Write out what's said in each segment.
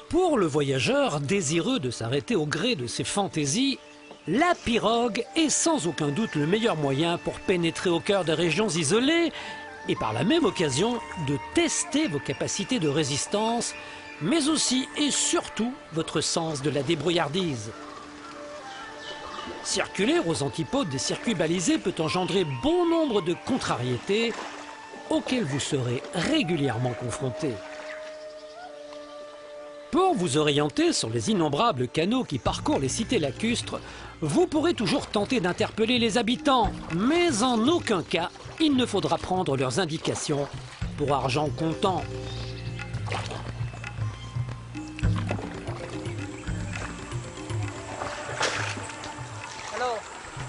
Pour le voyageur désireux de s'arrêter au gré de ses fantaisies, la pirogue est sans aucun doute le meilleur moyen pour pénétrer au cœur des régions isolées et par la même occasion de tester vos capacités de résistance, mais aussi et surtout votre sens de la débrouillardise. Circuler aux antipodes des circuits balisés peut engendrer bon nombre de contrariétés auxquelles vous serez régulièrement confrontés. Pour vous orienter sur les innombrables canaux qui parcourent les cités lacustres, vous pourrez toujours tenter d'interpeller les habitants, mais en aucun cas, il ne faudra prendre leurs indications pour argent comptant.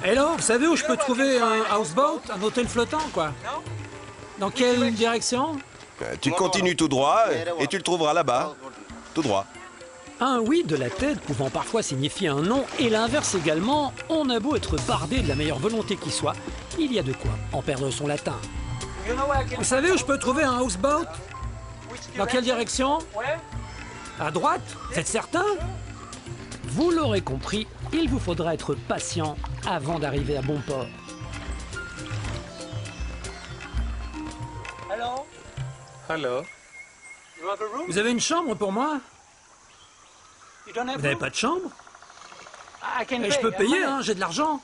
Hello, vous savez où je peux trouver un houseboat, un hôtel flottant, quoi? Dans quelle direction? Tu continues tout droit et tu le trouveras là-bas. Tout droit. Un oui de la tête pouvant parfois signifier un non, et l'inverse également, on a beau être bardé de la meilleure volonté qui soit, il y a de quoi en perdre son latin. Vous savez où je peux trouver un houseboat? Dans quelle direction? À droite? Vous êtes certain? Vous l'aurez compris, il vous faudra être patient avant d'arriver à bon port. Hello. Vous avez une chambre pour moi? Vous n'avez pas de chambre? Et je peux payer, hein, j'ai de l'argent.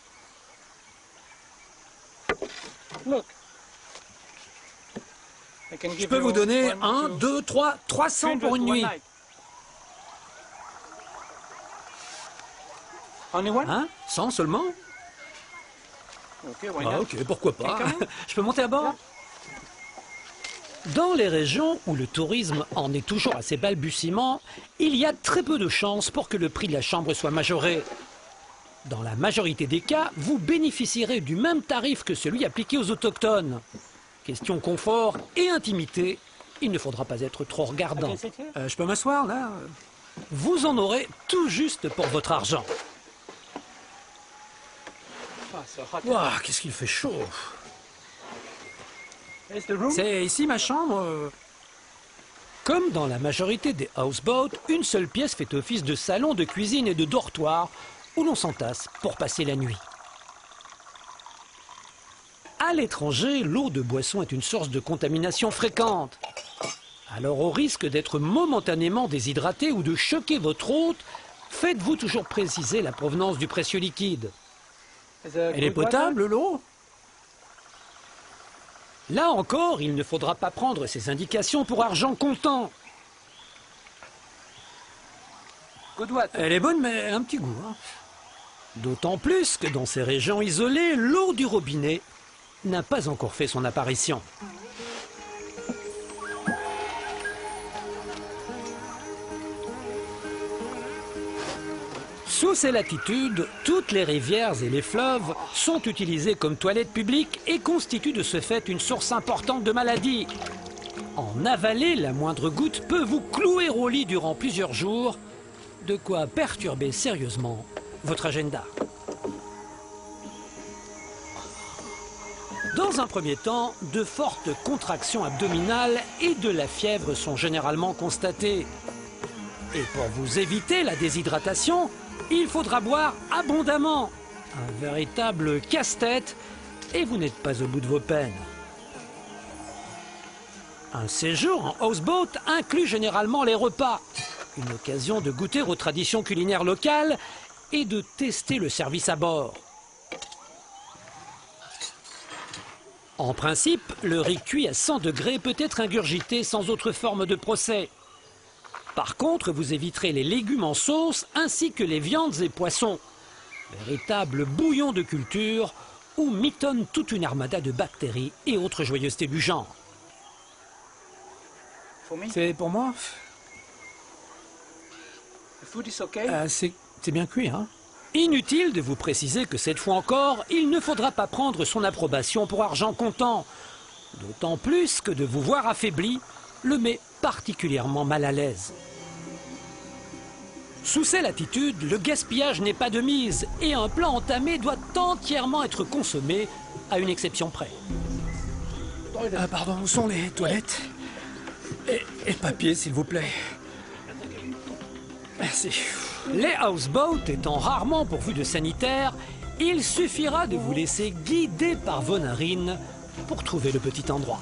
Je peux vous donner 1, 2, 3, 300 pour une nuit. Hein? 100 seulement? Ah, ok, pourquoi pas. Je peux monter à bord? Dans les régions où le tourisme en est toujours à ses balbutiements, il y a très peu de chances pour que le prix de la chambre soit majoré. Dans la majorité des cas, vous bénéficierez du même tarif que celui appliqué aux autochtones. Question confort et intimité, il ne faudra pas être trop regardant. Je peux m'asseoir, là? Vous en aurez tout juste pour votre argent. Ouah, qu'est-ce qu'il fait chaud. C'est ici ma chambre? Comme dans la majorité des houseboats, une seule pièce fait office de salon, de cuisine et de dortoir où l'on s'entasse pour passer la nuit. À l'étranger, l'eau de boisson est une source de contamination fréquente. Alors au risque d'être momentanément déshydraté ou de choquer votre hôte, faites-vous toujours préciser la provenance du précieux liquide. Elle est potable, l'eau? Là encore, il ne faudra pas prendre ces indications pour argent comptant. Elle est bonne, mais un petit goût. Hein. D'autant plus que dans ces régions isolées, l'eau du robinet n'a pas encore fait son apparition. Sous ces latitudes, toutes les rivières et les fleuves sont utilisés comme toilettes publiques et constituent de ce fait une source importante de maladies. En avaler, la moindre goutte peut vous clouer au lit durant plusieurs jours, de quoi perturber sérieusement votre agenda. Dans un premier temps, de fortes contractions abdominales et de la fièvre sont généralement constatées. Et pour vous éviter la déshydratation, il faudra boire abondamment. Un véritable casse-tête et vous n'êtes pas au bout de vos peines. Un séjour en houseboat inclut généralement les repas, une occasion de goûter aux traditions culinaires locales et de tester le service à bord. En principe, le riz cuit à 100 degrés peut être ingurgité sans autre forme de procès. Par contre, vous éviterez les légumes en sauce ainsi que les viandes et poissons. Véritable bouillon de culture où mitonne toute une armada de bactéries et autres joyeusetés du genre. C'est pour moi? C'est bien cuit, hein? Inutile de vous préciser que cette fois encore, il ne faudra pas prendre son approbation pour argent comptant. D'autant plus que de vous voir affaibli le met particulièrement mal à l'aise. Sous ces latitudes, le gaspillage n'est pas de mise et un plat entamé doit entièrement être consommé à une exception près. Ah, pardon, où sont les toilettes? Et le papier, s'il vous plaît. Merci. Les houseboats étant rarement pourvus de sanitaires, il suffira de vous laisser guider par vos narines pour trouver le petit endroit.